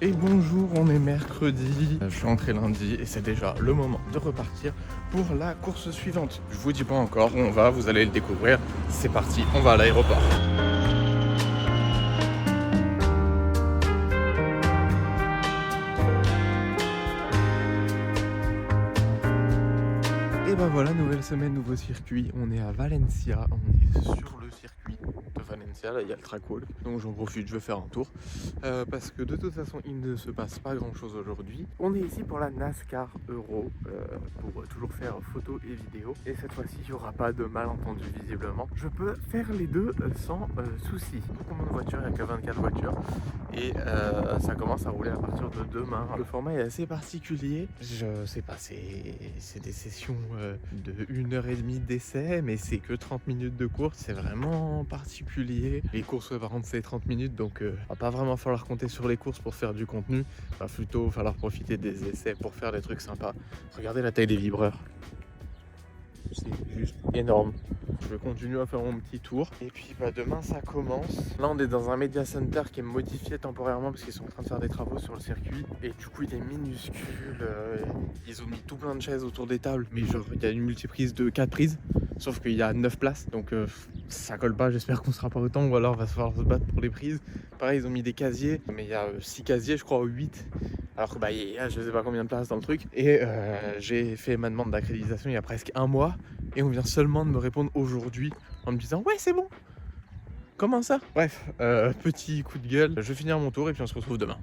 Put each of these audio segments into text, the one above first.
Et bonjour, on est mercredi, je suis rentré lundi et c'est déjà le moment de repartir pour la course suivante. Je vous dis pas encore où on va, vous allez le découvrir. C'est parti, on va à l'aéroport. Et ben voilà, nouvelle semaine, nouveau circuit. On est à Valencia, on est sur le circuit de Valencia, là il y a le track walk. Donc j'en profite, je vais faire un tour. Parce que de toute façon, il ne se passe pas grand chose aujourd'hui. On est ici pour la NASCAR Euro, pour toujours faire photos et vidéos. Et cette fois-ci, il n'y aura pas de malentendu visiblement. Je peux faire les deux sans souci. Combien de voitures? Il n'y a que 24 voitures. Et ça commence à rouler à partir de demain. Le format est assez particulier. Je sais pas, c'est des sessions de 1h30 d'essai, mais c'est que 30 minutes de course. C'est vraiment particulier. Les courses, par contre, c'est 30 minutes, donc va pas vraiment falloir compter sur les courses pour faire du contenu. Va plutôt falloir profiter des essais pour faire des trucs sympas. Regardez la taille des vibreurs. C'est juste énorme. Je vais continuer à faire mon petit tour. Et puis demain ça commence. Là on est dans un media center qui est modifié temporairement parce qu'ils sont en train de faire des travaux sur le circuit. Et du coup il est minuscule. Ils ont mis tout plein de chaises autour des tables. Mais genre il y a une multiprise de 4 prises. Sauf qu'il y a 9 places. Donc ça colle pas. J'espère qu'on sera pas autant. Ou alors il va falloir se battre pour les prises. Pareil ils ont mis des casiers. Mais il y a 6 casiers je crois, ou 8. Alors que il y a je sais pas combien de places dans le truc. Et j'ai fait ma demande d'accréditation il y a presque un mois. Et on vient seulement de me répondre aujourd'hui en me disant ouais c'est bon. Comment ça? Bref, petit coup de gueule. Je vais finir mon tour et puis on se retrouve demain.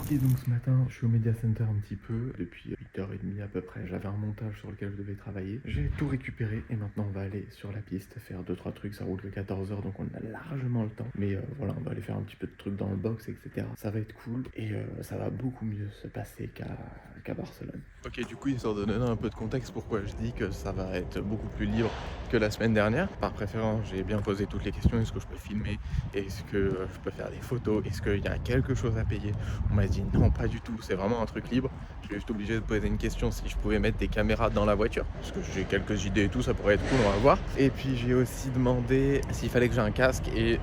Et donc ce matin, je suis au Media Center un petit peu, depuis 8h30 à peu près. J'avais un montage sur lequel je devais travailler. J'ai tout récupéré et maintenant on va aller sur la piste faire 2-3 trucs. Ça roule que 14h donc on a largement le temps. Mais voilà, on va aller faire un petit peu de trucs dans le box, etc. Ça va être cool et ça va beaucoup mieux se passer qu'à Barcelone. Ok, du coup, histoire de donner un peu de contexte, pourquoi je dis que ça va être beaucoup plus libre que la semaine dernière. Par préférence, j'ai bien posé toutes les questions. Est-ce que je peux filmer? Est-ce que je peux faire des photos? Est-ce qu'il y a quelque chose à payer? On m'a dit non, pas du tout, c'est vraiment un truc libre. Je suis juste obligé de poser une question si je pouvais mettre des caméras dans la voiture, parce que j'ai quelques idées et tout, ça pourrait être cool, on va voir. Et puis j'ai aussi demandé s'il fallait que j'ai un casque et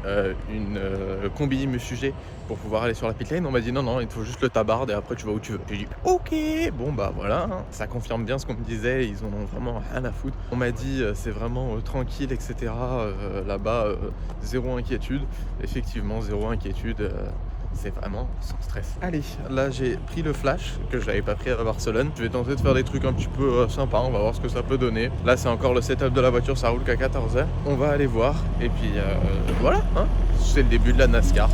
une combi musugé pour pouvoir aller sur la pit lane. On m'a dit non, il te faut juste le tabard et après tu vas où tu veux. J'ai dit ok, bon bah voilà, hein. Ça confirme bien ce qu'on me disait, ils en ont vraiment rien à foutre. On m'a dit c'est vraiment tranquille, etc. Là-bas, zéro inquiétude. Effectivement, zéro inquiétude. C'est vraiment sans stress. Allez, là j'ai pris le flash que je n'avais pas pris à Barcelone. Je vais tenter de faire des trucs un petit peu sympas, on va voir ce que ça peut donner. Là c'est encore le setup de la voiture, ça roule qu'à 14h. On va aller voir et puis voilà, hein, c'est le début de la NASCAR.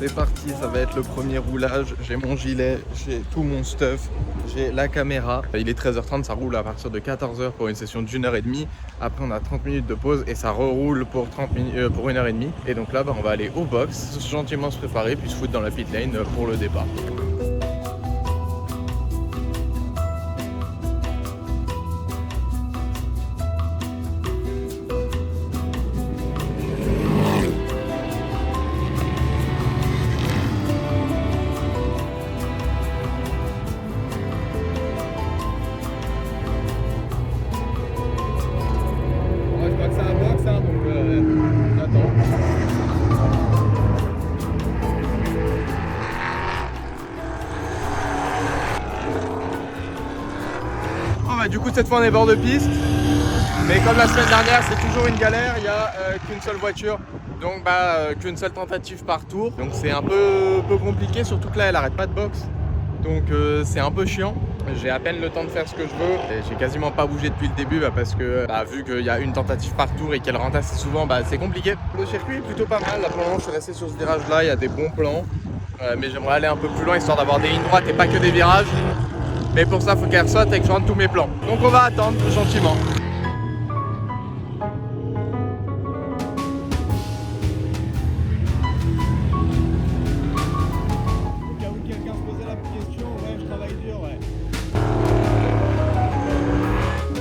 C'est parti, ça va être le premier roulage. J'ai mon gilet, j'ai tout mon stuff, j'ai la caméra. Il est 13h30, ça roule à partir de 14h pour une session d'1h30. Après, on a 30 minutes de pause et ça reroule pour 1h30. Et donc là, on va aller au box, gentiment se préparer, puis se foutre dans la pit lane pour le départ. Du coup cette fois on est bord de piste, mais comme la semaine dernière c'est toujours une galère, il n'y a qu'une seule voiture, donc qu'une seule tentative par tour, donc c'est un peu compliqué, surtout que là elle arrête pas de box, donc c'est un peu chiant. J'ai à peine le temps de faire ce que je veux et j'ai quasiment pas bougé depuis le début parce que vu qu'il y a une tentative par tour et qu'elle rentre assez souvent, c'est compliqué. Le circuit est plutôt pas mal, là pour le moment je suis resté sur ce virage là, il y a des bons plans, mais j'aimerais aller un peu plus loin histoire d'avoir des lignes droites et pas que des virages. Mais pour ça, il faut qu'elle ressorte et que je rentre tous mes plans. Donc on va attendre gentiment. Au cas où quelqu'un se posait la question, ouais, je travaille dur, ouais.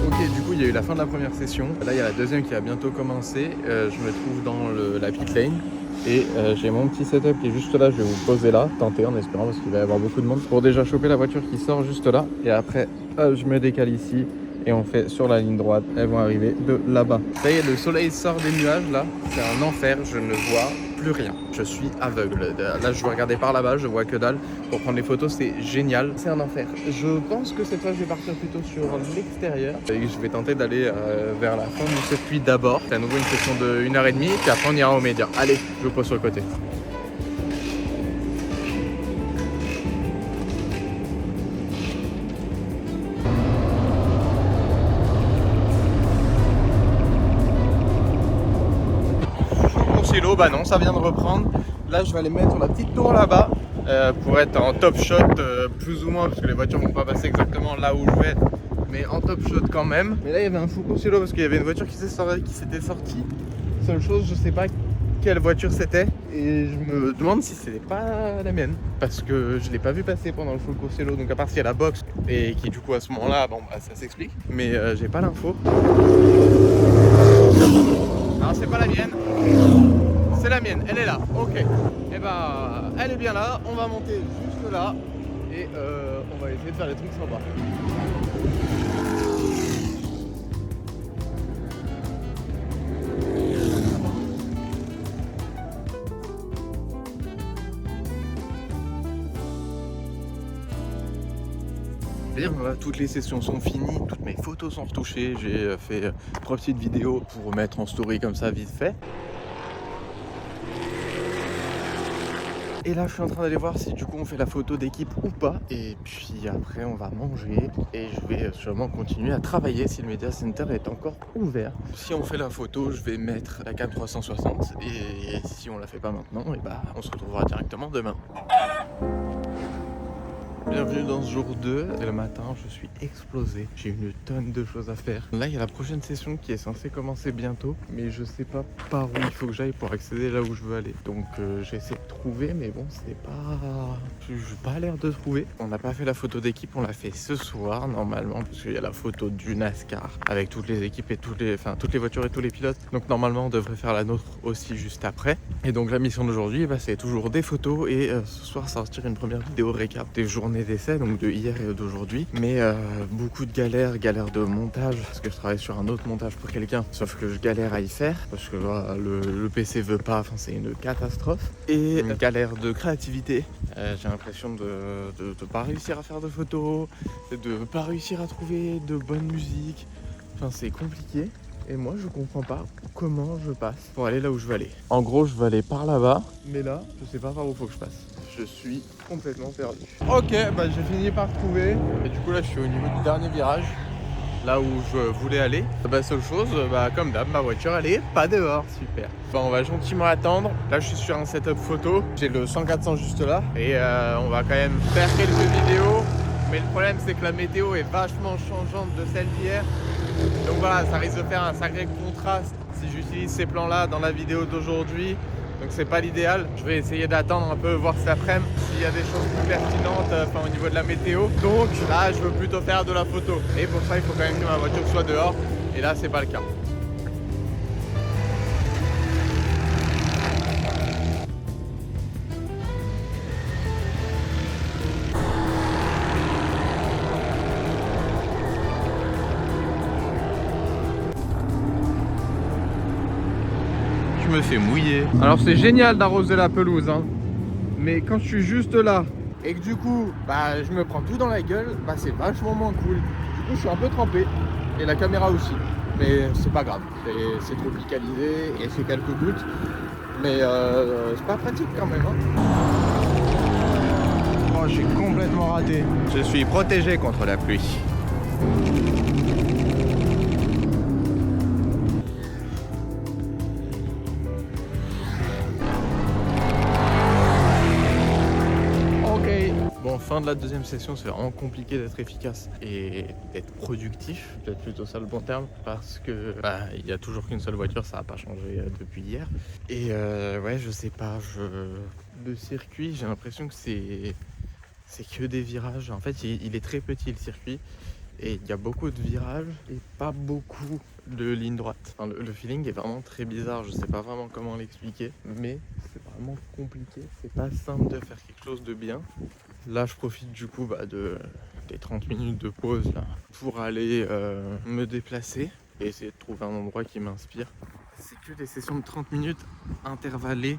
Ok, du coup, il y a eu la fin de de la première session. Là, il y a la deuxième qui va bientôt commencer. Je me trouve dans la pit lane. Et j'ai mon petit setup qui est juste là, je vais vous poser là, tenter en espérant parce qu'il va y avoir beaucoup de monde pour déjà choper la voiture qui sort juste là. Et après, je me décale ici et on fait sur la ligne droite, elles vont arriver de là-bas. Ça y est, le soleil sort des nuages là, c'est un enfer, je ne vois plus rien. Je suis aveugle. Là, je vais regarder par là-bas, je vois que dalle. Pour prendre les photos, c'est génial. C'est un enfer. Je pense que cette fois, je vais partir plutôt sur l'extérieur. Et je vais tenter d'aller vers la fin du circuit d'abord. C'est à nouveau une session de 1h30, puis après on ira aux médias. Allez, je vous pose sur le côté. Bah non, ça vient de reprendre. Là, je vais aller mettre la petite tour là-bas pour être en top shot, plus ou moins, parce que les voitures vont pas passer exactement là où je vais être, mais en top shot quand même. Mais là, il y avait un fou cielo parce qu'il y avait une voiture qui s'était sortie. Seule chose, je sais pas quelle voiture c'était et je me demande si c'était pas la mienne parce que je l'ai pas vu passer pendant le full course cielo. Donc à part s'il y a la box et qui du coup à ce moment-là, bon bah ça s'explique. Mais j'ai pas l'info. Non, c'est pas la mienne. C'est la mienne, elle est là, ok. Et bah, elle est bien là, on va monter juste là et on va essayer de faire les trucs sympas. Voilà, toutes les sessions sont finies, toutes mes photos sont retouchées, j'ai fait 3 petites vidéos pour mettre en story comme ça vite fait. Et là je suis en train d'aller voir si du coup on fait la photo d'équipe ou pas. Et puis après on va manger et je vais sûrement continuer à travailler si le Media Center est encore ouvert. Si on fait la photo, je vais mettre la cam 360 et si on la fait pas maintenant, et bah on se retrouvera directement demain. Bienvenue dans ce jour 2. C'est le matin, je suis explosé. J'ai une tonne de choses à faire. Là, il y a la prochaine session qui est censée commencer bientôt. Mais je sais pas par où il faut que j'aille pour accéder là où je veux aller. Donc j'essaie de trouver, mais bon, c'est pas... J'ai pas l'air de trouver. On n'a pas fait la photo d'équipe, on l'a fait ce soir normalement. Parce qu'il y a la photo du NASCAR avec toutes les équipes et toutes les voitures et tous les pilotes. Donc normalement, on devrait faire la nôtre aussi juste après. Et donc la mission d'aujourd'hui, bah, c'est toujours des photos. Et ce soir, sortir une première vidéo récap des journées d'essai, donc de hier et d'aujourd'hui, mais beaucoup de galères de montage parce que je travaille sur un autre montage pour quelqu'un, sauf que je galère à y faire parce que le PC veut pas, enfin c'est une catastrophe, et une galère de créativité. J'ai l'impression de pas réussir à faire de photos, de pas réussir à trouver de bonne musique, enfin c'est compliqué. Et moi je comprends pas comment je passe pour aller là où je veux aller. En gros je veux aller par là-bas, mais là je sais pas par où faut que je passe. Je suis complètement perdu. Ok, bah j'ai fini par trouver. Et du coup là je suis au niveau du dernier virage, là où je voulais aller. Bah seule chose, bah comme d'hab, ma voiture elle est pas dehors, super. Enfin on va gentiment attendre. Là je suis sur un setup photo, j'ai le 100-400 juste là. Et on va quand même faire quelques vidéos. Mais le problème c'est que la météo est vachement changeante de celle d'hier. Donc voilà, ça risque de faire un sacré contraste si j'utilise ces plans là dans la vidéo d'aujourd'hui. Donc c'est pas l'idéal. Je vais essayer d'attendre un peu, voir cet après-midi s'il y a des choses plus pertinentes au niveau de la météo. Donc là je veux plutôt faire de la photo. Et pour ça il faut quand même que ma voiture soit dehors. Et là c'est pas le cas. Je me fais mouiller. Alors c'est génial d'arroser la pelouse hein. Mais quand je suis juste là et que du coup bah je me prends tout dans la gueule, bah c'est vachement moins cool. Du coup je suis un peu trempé et la caméra aussi. Mais c'est pas grave, c'est tropicalisé et c'est quelques gouttes. Mais c'est pas pratique quand même hein. Oh j'ai complètement raté. Je suis protégé contre la pluie. Bon, fin de la deuxième session, c'est vraiment compliqué d'être efficace et d'être productif, peut-être plutôt ça le bon terme, parce que il y a toujours qu'une seule voiture, ça n'a pas changé depuis hier. Et ouais, je sais pas, le circuit, j'ai l'impression que c'est que des virages. En fait, il est très petit le circuit et il y a beaucoup de virages et pas beaucoup de lignes droites. Enfin, le feeling est vraiment très bizarre, je sais pas vraiment comment l'expliquer, mais c'est vraiment compliqué, c'est pas simple de faire quelque chose de bien. Là je profite du coup des 30 minutes de pause là, pour aller me déplacer et essayer de trouver un endroit qui m'inspire. C'est que des sessions de 30 minutes intervallées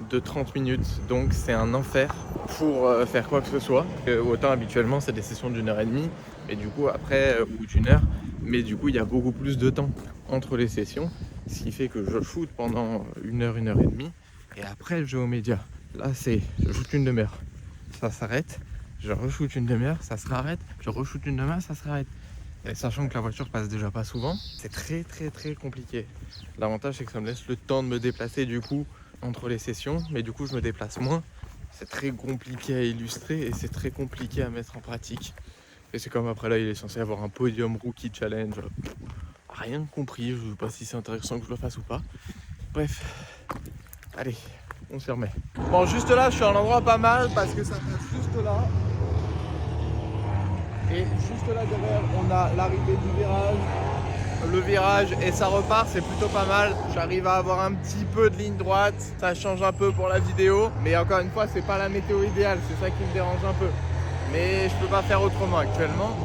de 30 minutes, donc c'est un enfer pour faire quoi que ce soit. Autant habituellement c'est des sessions d'1h30, mais du coup après, ou d'1 heure, mais du coup il y a beaucoup plus de temps entre les sessions, ce qui fait que je shoot pendant 1 heure, 1h30, et après je vais aux médias. Là c'est, je shoot une demi-heure, ça s'arrête, je re-shoot une demi-heure, ça se rarrête, je re-shoot une demi-heure, ça se rarrête. Et sachant que la voiture passe déjà pas souvent, c'est très compliqué. L'avantage c'est que ça me laisse le temps de me déplacer du coup entre les sessions, mais du coup je me déplace moins. C'est très compliqué à illustrer et c'est très compliqué à mettre en pratique. Et c'est comme après là il est censé avoir un podium rookie challenge. Rien compris, je sais pas si c'est intéressant que je le fasse ou pas. Bref, allez, on s'y remet. Bon, juste là je suis à un endroit pas mal parce que ça passe juste là. Et juste là derrière, on a l'arrivée du virage, le virage et ça repart, c'est plutôt pas mal. J'arrive à avoir un petit peu de ligne droite, ça change un peu pour la vidéo. Mais encore une fois, c'est pas la météo idéale, c'est ça qui me dérange un peu. Mais je peux pas faire autrement actuellement,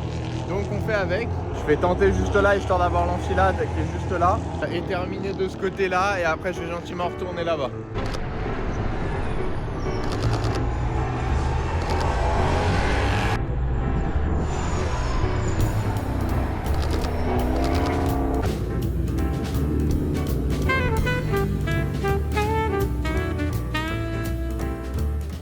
donc on fait avec. Je vais tenter juste là, histoire d'avoir l'enfilade qui est juste là. Et terminer de ce côté-là et après je vais gentiment retourner là-bas.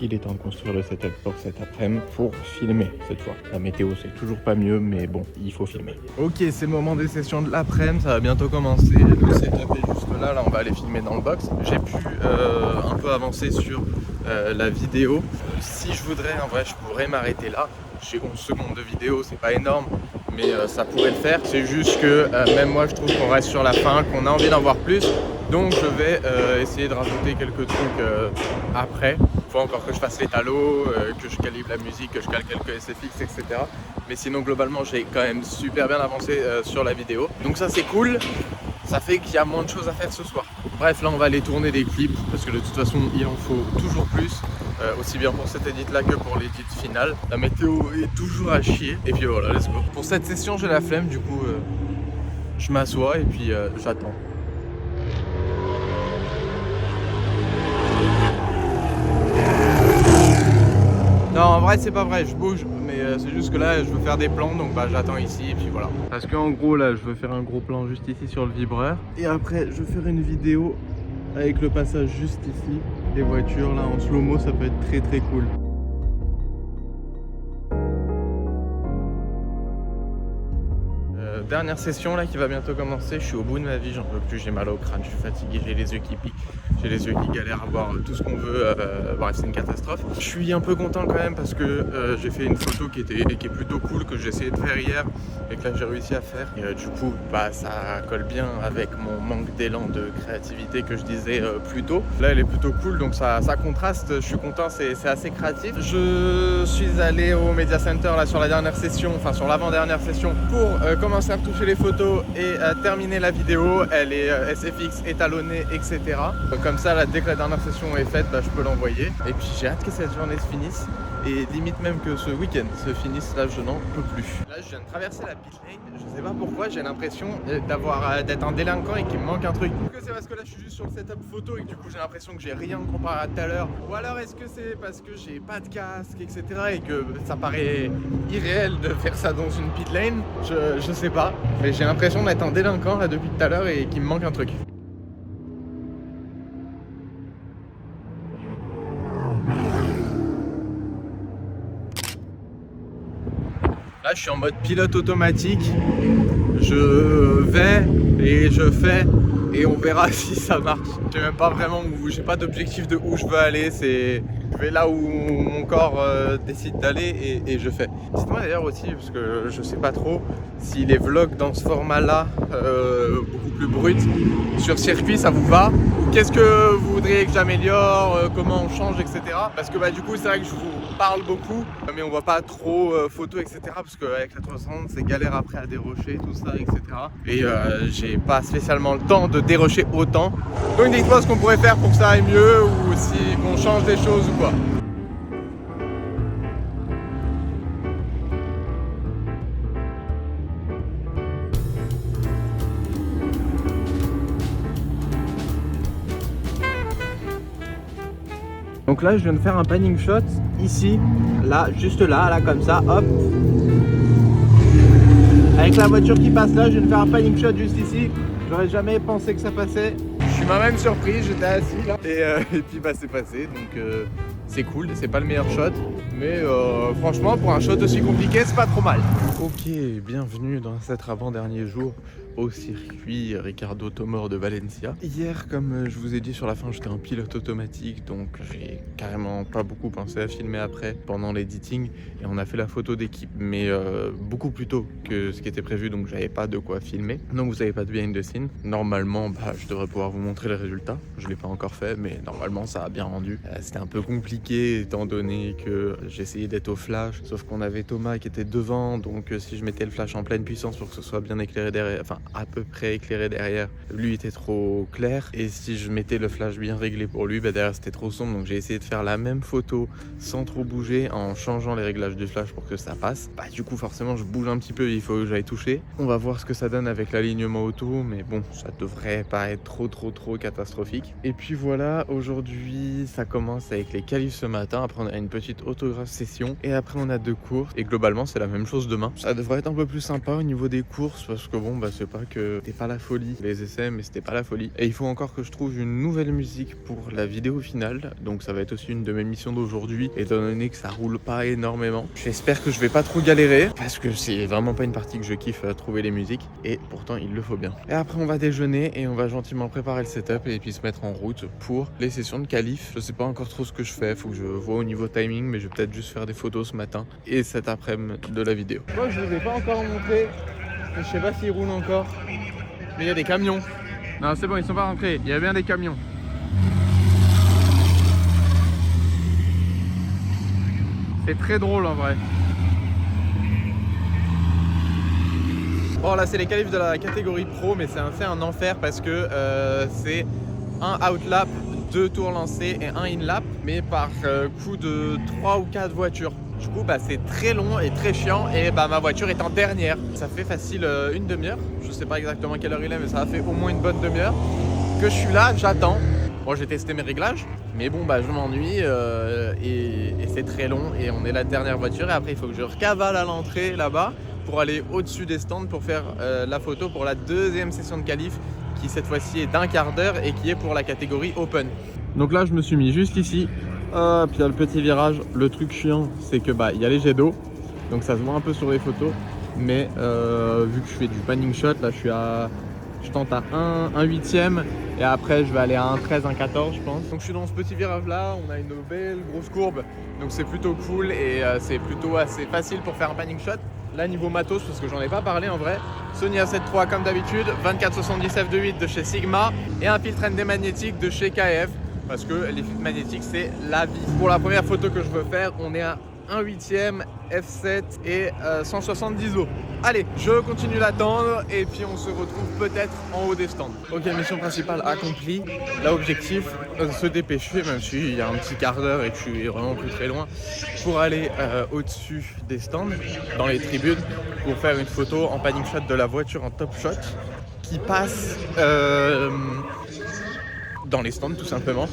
Il est temps de construire le setup pour cet après-midi pour filmer cette fois. La météo c'est toujours pas mieux, mais bon, il faut filmer. Ok, c'est le moment des sessions de l'après-midi, ça va bientôt commencer. Le setup est juste là, là on va aller filmer dans le box. J'ai pu un peu avancer sur la vidéo. Si je voudrais, en vrai, je pourrais m'arrêter là. J'ai 11 secondes de vidéo, c'est pas énorme, mais ça pourrait le faire. C'est juste que même moi je trouve qu'on reste sur la fin, qu'on a envie d'en voir plus. Donc je vais essayer de rajouter quelques trucs après. Il faut encore que je fasse les talos, que je calibre la musique, que je cale quelques SFX, etc. Mais sinon globalement j'ai quand même super bien avancé sur la vidéo. Donc ça c'est cool, ça fait qu'il y a moins de choses à faire ce soir. Bref, là on va aller tourner des clips parce que de toute façon il en faut toujours plus. Aussi bien pour cet edit là que pour l'edit final. La météo est toujours à chier. Et puis voilà, let's go. Pour cette session j'ai la flemme, du coup je m'assois et puis j'attends. Non, en vrai c'est pas vrai, je bouge, mais c'est juste que là je veux faire des plans, donc bah j'attends ici et puis voilà. Parce qu'en gros là je veux faire un gros plan juste ici sur le vibreur. Et après je veux faire une vidéo avec le passage juste ici, des voitures là en slow-mo, ça peut être très cool. Dernière session là qui va bientôt commencer, je suis au bout de ma vie, j'en peux plus, j'ai mal au crâne, je suis fatigué, j'ai les yeux qui piquent, j'ai les yeux qui galèrent à voir tout ce qu'on veut, bref c'est une catastrophe. Je suis un peu content quand même parce que j'ai fait une photo qui est plutôt cool, que j'ai essayé de faire hier et que là j'ai réussi à faire. Et du coup bah ça colle bien avec mon manque d'élan de créativité que je disais plus tôt. Là elle est plutôt cool, donc ça contraste, je suis content, c'est assez créatif. Je suis allé au Media Center là sur la dernière session, enfin sur l'avant-dernière session pour commencer à retoucher les photos et terminer la vidéo. Elle est SFX étalonnée, etc. Comme ça là, dès que la dernière session est faite, bah, je peux l'envoyer. Et puis j'ai hâte que cette journée se finisse et limite même que ce week-end se finisse. Là je n'en peux plus. Là je viens de traverser la pit lane, je sais pas pourquoi j'ai l'impression d'être un délinquant et qu'il me manque un truc. Est-ce que c'est parce que là je suis juste sur le setup photo et que du coup j'ai l'impression que j'ai rien comparé à tout à l'heure, ou alors est-ce que c'est parce que j'ai pas de casque, etc. et que ça paraît irréel de faire ça dans une pit lane? Je sais pas, mais j'ai l'impression d'être un délinquant là depuis tout à l'heure et qu'il me manque un truc. Là je suis en mode pilote automatique, je vais et je fais et on verra si ça marche. Je sais même pas vraiment où, j'ai pas d'objectif de où je veux aller, je vais là où mon corps décide d'aller et je fais. Dites-moi d'ailleurs aussi, parce que je sais pas trop si les vlogs dans ce format là, beaucoup plus brut, sur circuit ça vous va, ou qu'est-ce que vous voudriez que j'améliore, comment on change, etc. Parce que bah du coup c'est vrai que je vous parle beaucoup, mais on voit pas trop photos, etc. Parce qu'avec la 360, c'est galère après à dérocher, tout ça, etc. Et j'ai pas spécialement le temps de dérocher autant. Donc dites-moi ce qu'on pourrait faire pour que ça aille mieux ou si qu'on change des choses ou quoi. Donc là, je viens de faire un panning shot ici, là, juste là, comme ça, hop. Avec la voiture qui passe là, je viens de faire un panning shot juste ici. J'aurais jamais pensé que ça passait. Je suis moi-même surpris, j'étais assis là. Et puis bah c'est passé, donc c'est cool. C'est pas le meilleur shot, mais franchement, pour un shot aussi compliqué, c'est pas trop mal. Ok, bienvenue dans cet avant-dernier jour au circuit Ricardo Tomor de Valencia. Hier, comme je vous ai dit sur la fin, j'étais en pilote automatique, donc j'ai carrément pas beaucoup pensé à filmer après pendant l'editing et on a fait la photo d'équipe, mais beaucoup plus tôt que ce qui était prévu, donc j'avais pas de quoi filmer. Donc vous avez pas de behind the scene. Normalement, je devrais pouvoir vous montrer les résultats. Je l'ai pas encore fait, mais normalement ça a bien rendu. C'était un peu compliqué étant donné que j'essayais d'être au flash, sauf qu'on avait Thomas qui était devant, donc si je mettais le flash en pleine puissance pour que ce soit bien éclairé derrière, enfin à peu près éclairé derrière, lui était trop clair, et si je mettais le flash bien réglé pour lui, derrière c'était trop sombre, donc j'ai essayé de faire la même photo sans trop bouger en changeant les réglages du flash pour que ça passe. Du coup forcément je bouge un petit peu, il faut que j'aille toucher. On va voir ce que ça donne avec l'alignement auto, mais bon, ça devrait pas être trop catastrophique. Et puis voilà, aujourd'hui ça commence avec les qualifs ce matin, après on a une petite autographe session, et après on a 2 courses, et globalement c'est la même chose demain. Ça devrait être un peu plus sympa au niveau des courses, parce que bon, c'est pas que c'était pas la folie, les essais, mais c'était pas la folie. Et il faut encore que je trouve une nouvelle musique pour la vidéo finale, donc ça va être aussi une de mes missions d'aujourd'hui, étant donné que ça roule pas énormément. J'espère que je vais pas trop galérer, parce que c'est vraiment pas une partie que je kiffe à trouver les musiques, et pourtant il le faut bien. Et après on va déjeuner, et on va gentiment préparer le setup, et puis se mettre en route pour les sessions de qualif. Je sais pas encore trop ce que je fais, faut que je vois au niveau timing, mais je vais peut-être juste faire des photos ce matin, et cet après-midi de la vidéo. Moi je vous ai pas encore montré, je sais pas s'ils roulent encore. Mais il y a des camions. Non, c'est bon, ils sont pas rentrés. Il y a bien des camions. C'est très drôle en vrai. Bon, là, c'est les qualifs de la catégorie pro, mais c'est un enfer parce que c'est un outlap, 2 tours lancés et un in-lap, mais par coup de 3 ou 4 voitures. Du coup, c'est très long et très chiant, et ma voiture est en dernière. Ça fait facile une demi-heure. Je sais pas exactement quelle heure il est, mais ça a fait au moins une bonne demi-heure que je suis là, j'attends. Bon, j'ai testé mes réglages, mais bon, je m'ennuie et c'est très long, et on est la dernière voiture, et après il faut que je recavale à l'entrée là-bas pour aller au-dessus des stands pour faire la photo pour la 2e session de qualif, qui cette fois-ci est d'1 quart d'heure et qui est pour la catégorie Open. Donc là, je me suis mis juste ici. Puis il y a le petit virage. Le truc chiant, c'est que il y a les jets d'eau, donc ça se voit un peu sur les photos, mais vu que je fais du panning shot, là je tente à 1/8, et après je vais aller à 1/13, 1/14 je pense. Donc je suis dans ce petit virage là, on a une belle grosse courbe, donc c'est plutôt cool, et c'est plutôt assez facile pour faire un panning shot. Là niveau matos, parce que j'en ai pas parlé en vrai, Sony A7 III comme d'habitude, 2470 f2.8 de chez Sigma, et un filtre ND magnétique de chez KF, parce que les filtres magnétiques c'est la vie. Pour la première photo que je veux faire, on est à 1/8 f7 et 170 ISO. Allez, je continue d'attendre, et puis on se retrouve peut-être en haut des stands. Ok, mission principale accomplie. Là, objectif, se dépêcher, même s'il y a un petit quart d'heure et que je suis vraiment plus très loin, pour aller au-dessus des stands, dans les tribunes, pour faire une photo en panning shot de la voiture en top shot qui passe dans les stands tout simplement.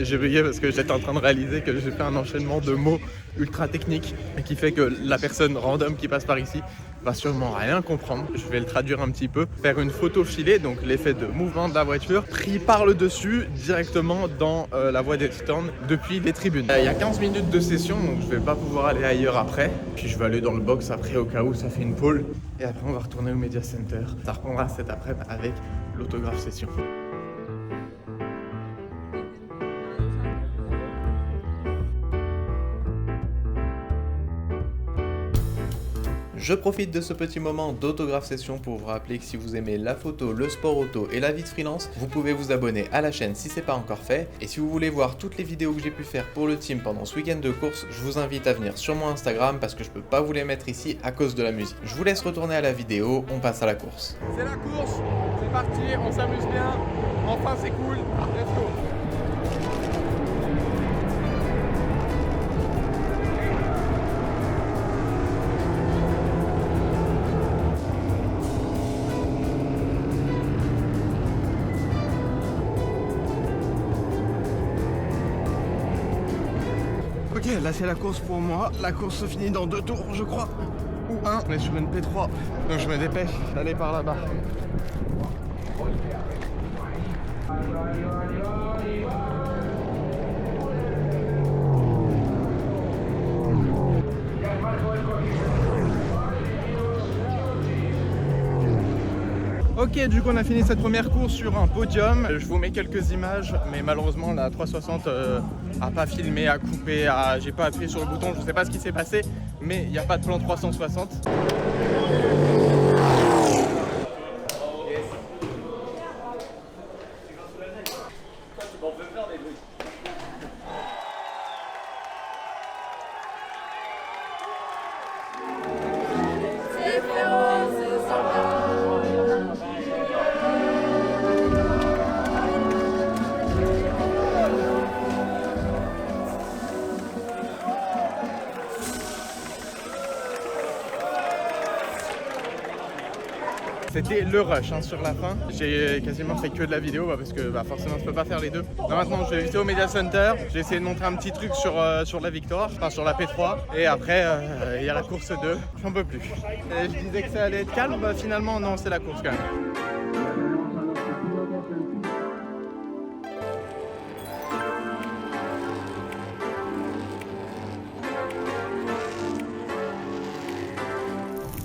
J'ai bugué parce que j'étais en train de réaliser que j'ai fait un enchaînement de mots ultra techniques qui fait que la personne random qui passe par ici va sûrement rien comprendre. Je vais le traduire un petit peu. Faire une photo filée, donc l'effet de mouvement de la voiture pris par le dessus directement dans la voie des stands depuis les tribunes. Il y a 15 minutes de session, donc je vais pas pouvoir aller ailleurs après. Puis je vais aller dans le box après au cas où ça fait une pole. Et après on va retourner au Media Center. Ça reprendra cet après-midi avec l'autographe session. Je profite de ce petit moment d'autographe session pour vous rappeler que si vous aimez la photo, le sport auto et la vie de freelance, vous pouvez vous abonner à la chaîne si c'est pas encore fait. Et si vous voulez voir toutes les vidéos que j'ai pu faire pour le team pendant ce week-end de course, je vous invite à venir sur mon Instagram parce que je peux pas vous les mettre ici à cause de la musique. Je vous laisse retourner à la vidéo, on passe à la course. C'est la course, c'est parti, on s'amuse bien, enfin c'est cool, let's go. Ok, là c'est la course pour moi. La course se finit dans 2 tours, je crois. Ou 1. On est sur une P3. Donc je me dépêche d'aller par là-bas. Ok, du coup on a fini cette première course sur un podium. Je vous mets quelques images, mais malheureusement la 360 a pas filmé, a coupé, j'ai pas appuyé sur le bouton, je sais pas ce qui s'est passé, mais il n'y a pas de plan 360. C'était le rush sur la fin. J'ai quasiment fait que de la vidéo parce que forcément je peux pas faire les deux. Là, maintenant je vais visiter au Media Center. J'ai essayé de montrer un petit truc sur la victoire, enfin sur la P3. Et après il y a la course 2. J'en peux plus. Et je disais que ça allait être calme, finalement non, c'est la course quand même.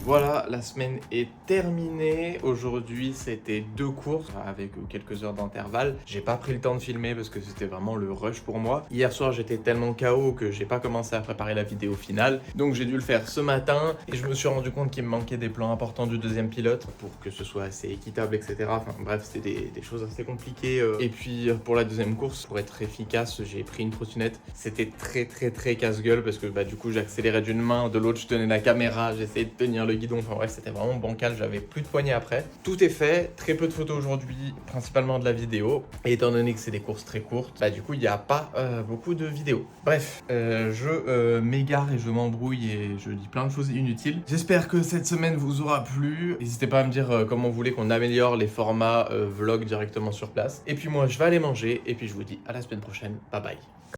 Voilà, la semaine est terminée. Aujourd'hui, c'était 2 courses avec quelques heures d'intervalle. J'ai pas pris le temps de filmer parce que c'était vraiment le rush pour moi. Hier soir, j'étais tellement KO que j'ai pas commencé à préparer la vidéo finale. Donc j'ai dû le faire ce matin et je me suis rendu compte qu'il me manquait des plans importants du deuxième pilote pour que ce soit assez équitable, etc. Enfin bref, c'était des choses assez compliquées. Et puis pour la deuxième course, pour être efficace, j'ai pris une trottinette. C'était très casse-gueule parce que du coup, j'accélérais d'une main, de l'autre, je tenais la caméra, j'essayais de tenir le guidon, enfin bref c'était vraiment bancal, j'avais plus de poignée après. Tout est fait, très peu de photos aujourd'hui, principalement de la vidéo, et étant donné que c'est des courses très courtes, du coup il n'y a pas beaucoup de vidéos. Bref, je m'égare et je m'embrouille et je dis plein de choses inutiles. J'espère que cette semaine vous aura plu, n'hésitez pas à me dire comment vous voulez qu'on améliore les formats vlog directement sur place. Et puis moi je vais aller manger, et puis je vous dis à la semaine prochaine, bye bye.